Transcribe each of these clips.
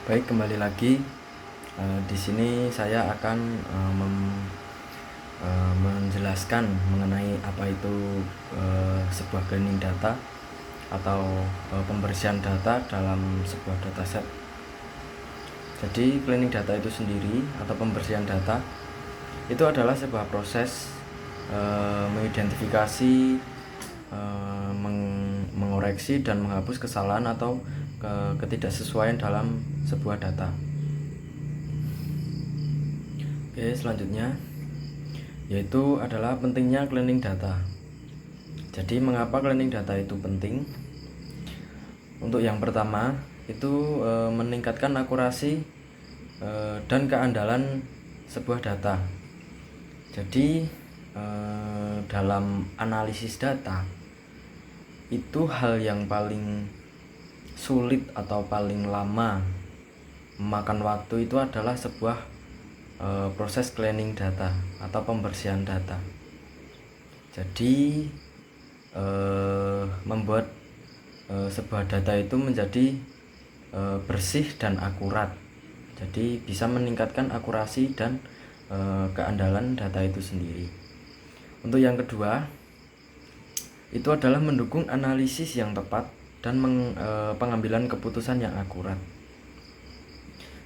Baik, kembali lagi. Di sini saya akan menjelaskan mengenai apa itu sebuah cleaning data atau pembersihan data dalam sebuah dataset. Jadi cleaning data itu sendiri atau pembersihan data itu adalah sebuah proses mengidentifikasi, mengoreksi dan menghapus kesalahan atau ketidaksesuaian dalam sebuah data. Oke, selanjutnya yaitu adalah pentingnya cleaning data. Jadi mengapa cleaning data itu penting? Untuk yang pertama itu meningkatkan akurasi dan keandalan sebuah data. Jadi dalam analisis data itu hal yang paling sulit atau paling lama memakan waktu itu adalah sebuah proses cleaning data atau pembersihan data. Jadi membuat sebuah data itu menjadi bersih dan akurat. Jadi bisa meningkatkan akurasi dan keandalan data itu sendiri. Untuk yang kedua itu adalah mendukung analisis yang tepat dan pengambilan keputusan yang akurat.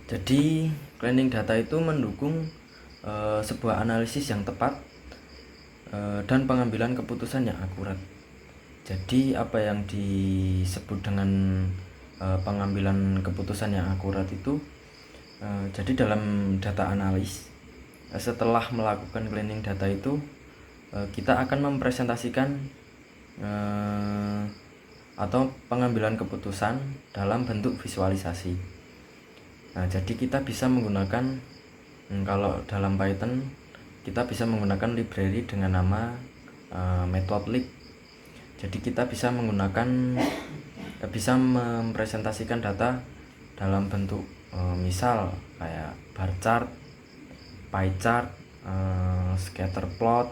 Jadi cleaning data itu mendukung sebuah analisis yang tepat dan pengambilan keputusan yang akurat. Jadi apa yang disebut dengan pengambilan keputusan yang akurat itu jadi dalam data analis setelah melakukan cleaning data itu kita akan mempresentasikan atau pengambilan keputusan dalam bentuk visualisasi. Nah, jadi kita bisa menggunakan kalau dalam Python kita bisa menggunakan library dengan nama Matplotlib. Jadi kita bisa mempresentasikan data dalam bentuk misal kayak bar chart, pie chart, scatter plot,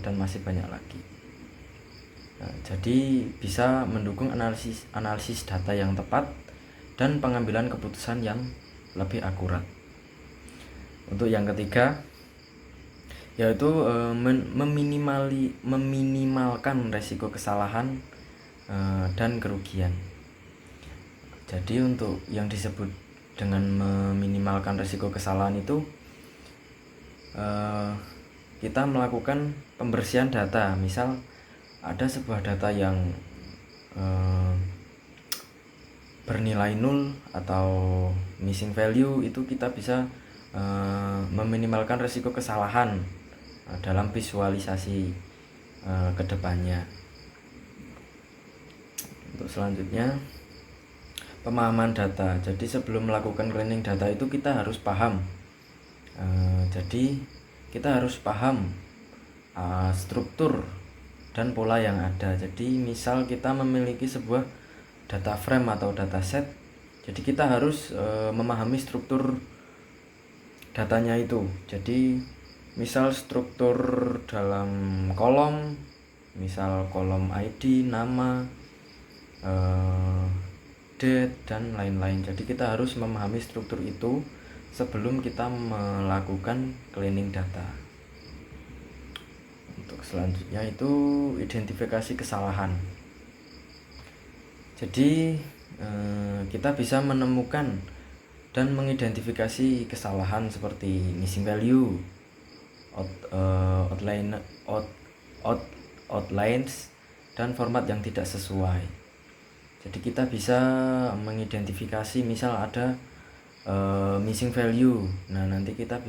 dan masih banyak lagi. Nah, jadi bisa mendukung analisis data yang tepat dan pengambilan keputusan yang lebih akurat. Untuk yang ketiga yaitu meminimalkan resiko kesalahan dan kerugian. Jadi untuk yang disebut dengan meminimalkan resiko kesalahan itu kita melakukan pembersihan data. Misal ada sebuah data yang bernilai 0 atau missing value, itu kita bisa meminimalkan risiko kesalahan dalam visualisasi kedepannya. Untuk selanjutnya pemahaman data. Jadi sebelum melakukan cleaning data itu kita harus paham. Jadi kita harus paham struktur dan pola yang ada. Jadi misal kita memiliki sebuah data frame atau dataset, jadi kita harus memahami struktur datanya itu. Jadi misal struktur dalam kolom, misal kolom ID, nama, date, dan lain-lain. Jadi kita harus memahami struktur itu sebelum kita melakukan cleaning data. Untuk selanjutnya itu identifikasi kesalahan. Jadi kita bisa menemukan dan mengidentifikasi kesalahan seperti missing value, outlines, dan format yang tidak sesuai. Jadi kita bisa mengidentifikasi misal ada missing value. Nah, nanti kita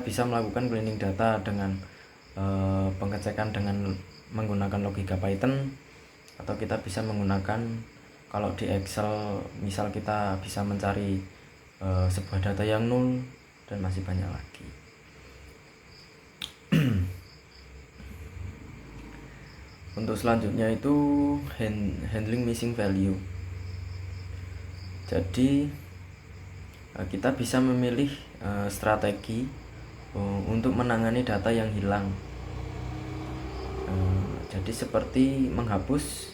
bisa melakukan cleaning data dengan pengecekan dengan menggunakan logika Python, atau kita bisa menggunakan kalau di Excel misal kita bisa mencari sebuah data yang 0 dan masih banyak lagi. Untuk selanjutnya itu handling missing value. Jadi kita bisa memilih strategi untuk menangani data yang hilang. Jadi seperti menghapus,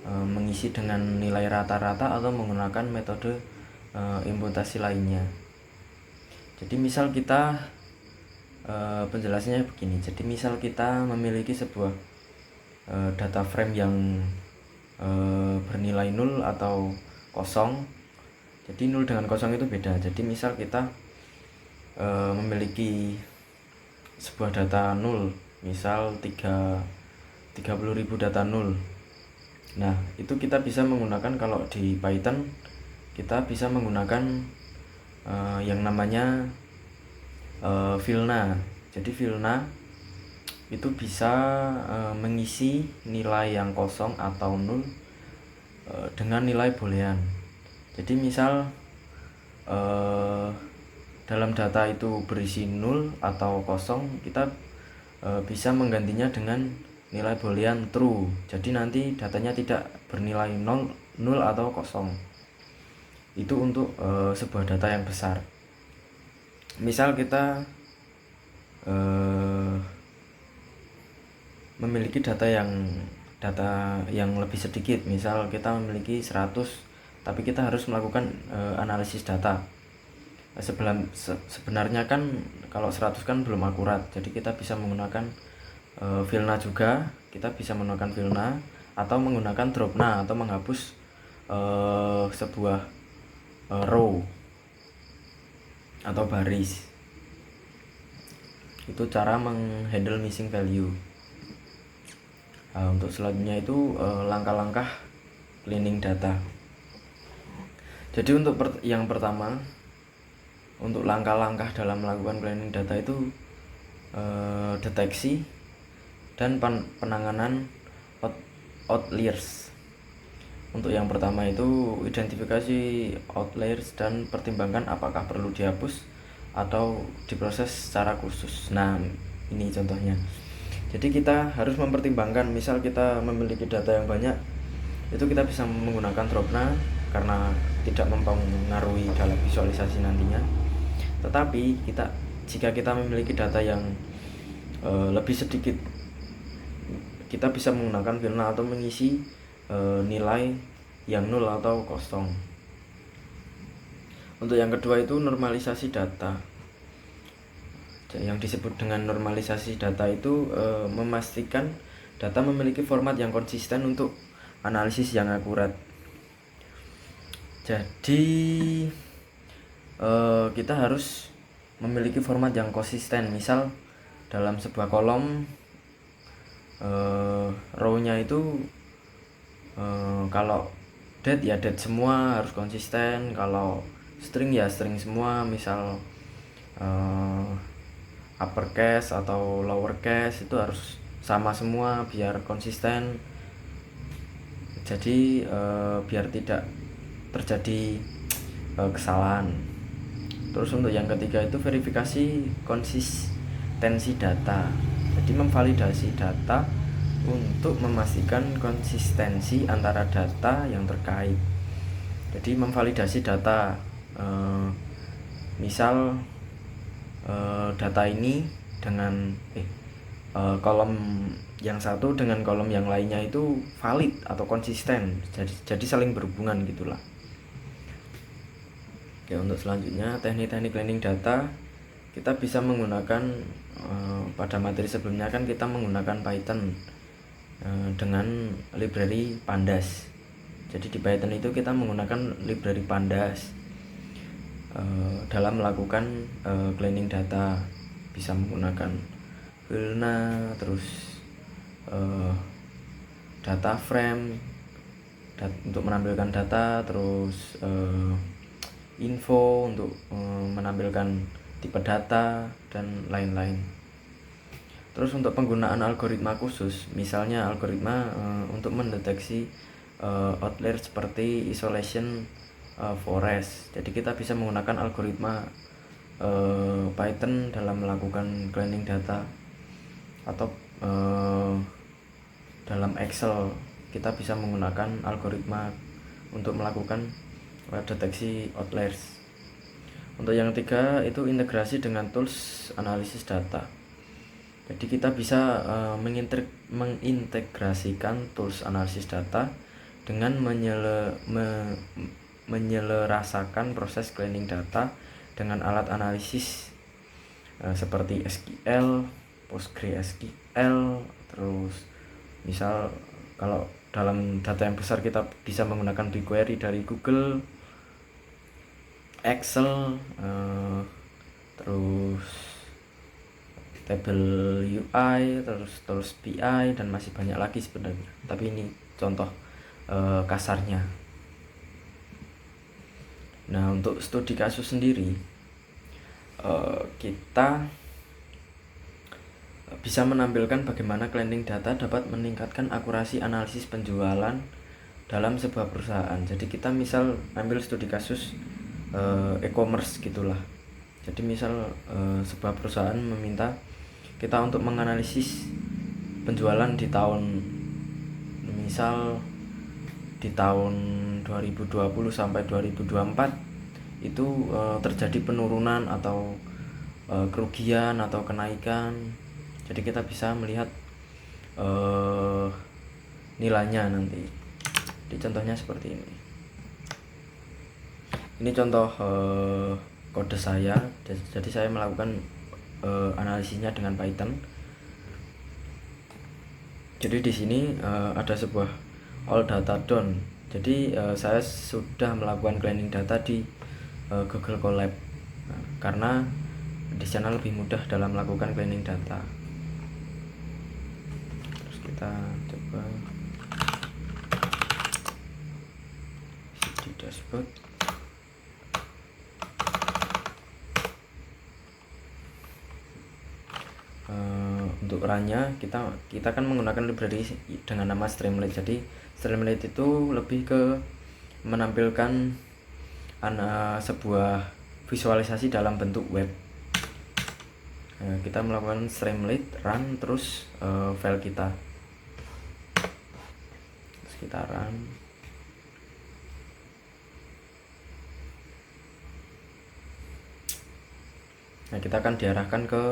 mengisi dengan nilai rata-rata, atau menggunakan metode imputasi lainnya. Jadi misal kita penjelasannya begini. Jadi misal kita memiliki sebuah data frame yang bernilai 0 atau kosong. Jadi 0 dengan kosong itu beda. Jadi misal kita memiliki sebuah data 0, misal 30.000 data 0. Nah, itu kita bisa menggunakan, kalau di Python kita bisa menggunakan yang namanya VILNA. Jadi VILNA itu bisa mengisi nilai yang kosong atau 0 dengan nilai boolean. Jadi misal dalam data itu berisi 0 atau kosong, kita bisa menggantinya dengan nilai boolean true. Jadi nanti datanya tidak bernilai 0 atau kosong. Itu untuk sebuah data yang besar. Misal kita memiliki data yang lebih sedikit, misal kita memiliki 100, tapi kita harus melakukan analisis data. Sebenarnya kan kalau 100 kan belum akurat, jadi kita bisa menggunakan VILNA juga. Kita bisa menggunakan VILNA atau menggunakan dropNA atau menghapus sebuah row atau baris. Itu cara menghandle missing value. Untuk selanjutnya itu langkah-langkah cleaning data. Jadi untuk yang pertama, untuk langkah-langkah dalam melakukan cleaning data itu deteksi dan penanganan outliers. Untuk yang pertama itu identifikasi outliers dan pertimbangkan apakah perlu dihapus atau diproses secara khusus. Nah, ini contohnya. Jadi kita harus mempertimbangkan, misal kita memiliki data yang banyak, itu kita bisa menggunakan dropNA karena tidak mempengaruhi dalam visualisasi nantinya. Tetapi jika kita memiliki data yang lebih sedikit, kita bisa menggunakan VILNA atau mengisi nilai yang 0 atau kosong. Untuk yang kedua itu normalisasi data. Yang disebut dengan normalisasi data itu memastikan data memiliki format yang konsisten untuk analisis yang akurat. Jadi kita harus memiliki format yang konsisten. Misal dalam sebuah kolom row-nya itu kalau date ya date semua harus konsisten, kalau string ya string semua, misal uppercase atau lowercase itu harus sama semua biar konsisten. Jadi biar tidak terjadi kesalahan. Terus untuk yang ketiga itu verifikasi konsistensi data. Jadi memvalidasi data untuk memastikan konsistensi antara data yang terkait. Jadi memvalidasi data, misal data ini dengan kolom yang satu dengan kolom yang lainnya itu valid atau konsisten, jadi saling berhubungan gitulah. Oke, untuk selanjutnya teknik-teknik cleaning data kita bisa menggunakan pada materi sebelumnya kan kita menggunakan Python dengan library Pandas. Jadi di Python itu kita menggunakan library Pandas dalam melakukan cleaning data. Bisa menggunakan VILNA, terus data frame untuk menampilkan data, terus info untuk menampilkan tipe data dan lain-lain. Terus untuk penggunaan algoritma khusus, misalnya algoritma untuk mendeteksi outlier seperti isolation forest. Jadi kita bisa menggunakan algoritma Python dalam melakukan cleaning data, atau dalam Excel kita bisa menggunakan algoritma untuk melakukan deteksi outliers. Untuk yang ketiga itu integrasi dengan tools analisis data. Jadi kita bisa mengintegrasikan tools analisis data dengan menyelerasakan proses cleaning data dengan alat analisis seperti SQL, PostgreSQL. Terus misal kalau dalam data yang besar kita bisa menggunakan BigQuery dari Google, Excel, terus table UI, terus BI, dan masih banyak lagi sebenarnya. Tapi ini contoh kasarnya. Nah, untuk studi kasus sendiri, kita bisa menampilkan bagaimana cleaning data dapat meningkatkan akurasi analisis penjualan dalam sebuah perusahaan. Jadi kita misal ambil studi kasus e-commerce gitulah. Jadi misal sebuah perusahaan meminta kita untuk menganalisis penjualan di tahun misal di tahun 2020 sampai 2024 itu terjadi penurunan atau kerugian atau kenaikan. Jadi kita bisa melihat nilainya nanti. Jadi contohnya seperti ini. Ini contoh kode saya. Jadi saya melakukan analisisnya dengan Python. Jadi di sini ada sebuah all data done. Jadi saya sudah melakukan cleaning data di Google Colab, karena di sana lebih mudah dalam melakukan cleaning data. Terus kita coba di dashboard. Untuk runnya kita kan menggunakan library dengan nama Streamlit. Jadi Streamlit itu lebih ke menampilkan sebuah visualisasi dalam bentuk web. Kita melakukan Streamlit run, terus file kita, terus kita run. Nah, kita akan diarahkan ke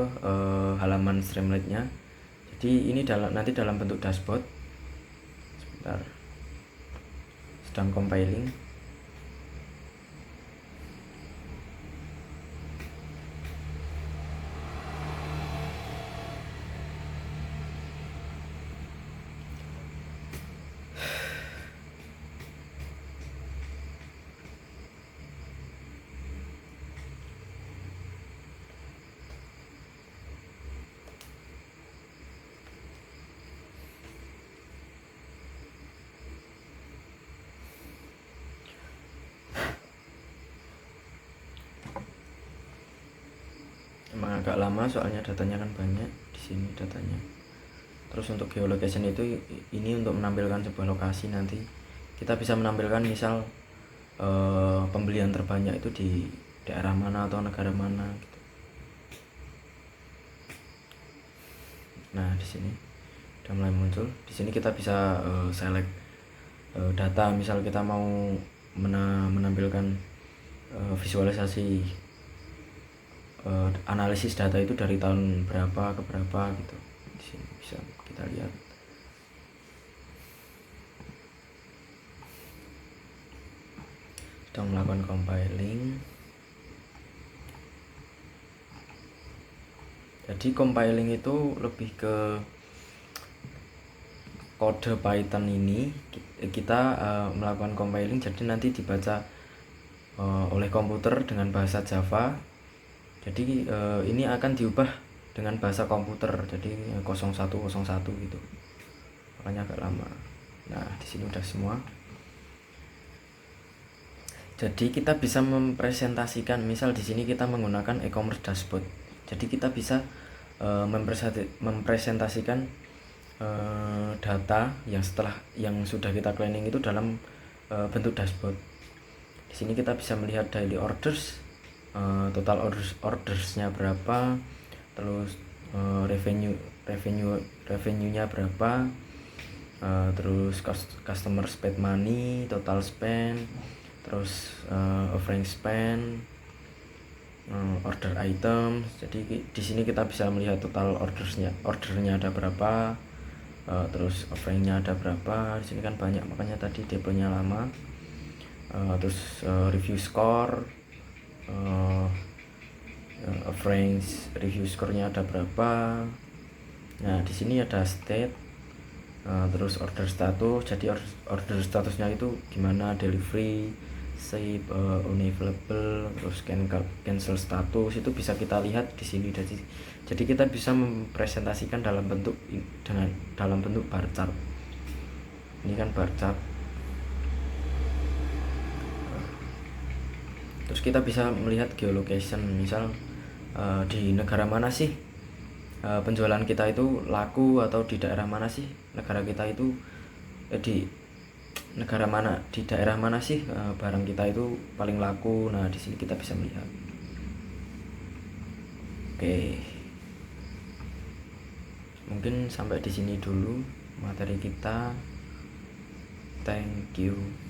halaman Streamlit-nya. Jadi ini nanti dalam bentuk dashboard. Sebentar, sedang compiling. Emang agak lama soalnya datanya kan banyak di sini datanya. Terus untuk geolocation itu ini untuk menampilkan sebuah lokasi. Nanti kita bisa menampilkan misal pembelian terbanyak itu di daerah mana atau negara mana gitu. Nah, di sini udah mulai muncul. Di sini kita bisa select data. Misal kita mau menampilkan visualisasi analisis data itu dari tahun berapa ke berapa gitu. Di sini bisa kita lihat. Sedang melakukan compiling. Jadi compiling itu lebih ke kode Python ini. Kita melakukan compiling, jadi nanti dibaca oleh komputer dengan bahasa Java. Jadi ini akan diubah dengan bahasa komputer, jadi 0101 gitu. Makanya agak lama. Nah, di sini udah semua. Jadi kita bisa mempresentasikan, misal di sini kita menggunakan e-commerce dashboard. Jadi kita bisa mempresentasikan data yang sudah kita cleaning itu dalam bentuk dashboard. Di sini kita bisa melihat daily orders, total ordersnya berapa, terus revenue-nya berapa, terus customer spend money, total spend, terus offering spend, order item. Jadi di sini kita bisa melihat total ordernya ada berapa, terus offeringnya ada berapa. Di sini kan banyak, makanya tadi deploynya lama. terus review score, average review score-nya ada berapa. Nah di sini ada state, terus order status. Jadi order statusnya itu gimana, delivery, ship, unavailable, terus cancel status, itu bisa kita lihat di sini. Jadi kita bisa mempresentasikan dalam bentuk bar chart. Ini kan bar chart. Terus kita bisa melihat geolocation, misal di negara mana sih penjualan kita itu laku, atau di daerah mana sih negara kita itu di negara mana, di daerah mana sih barang kita itu paling laku. Nah di sini kita bisa melihat. Oke, mungkin sampai di sini dulu materi kita. Thank you.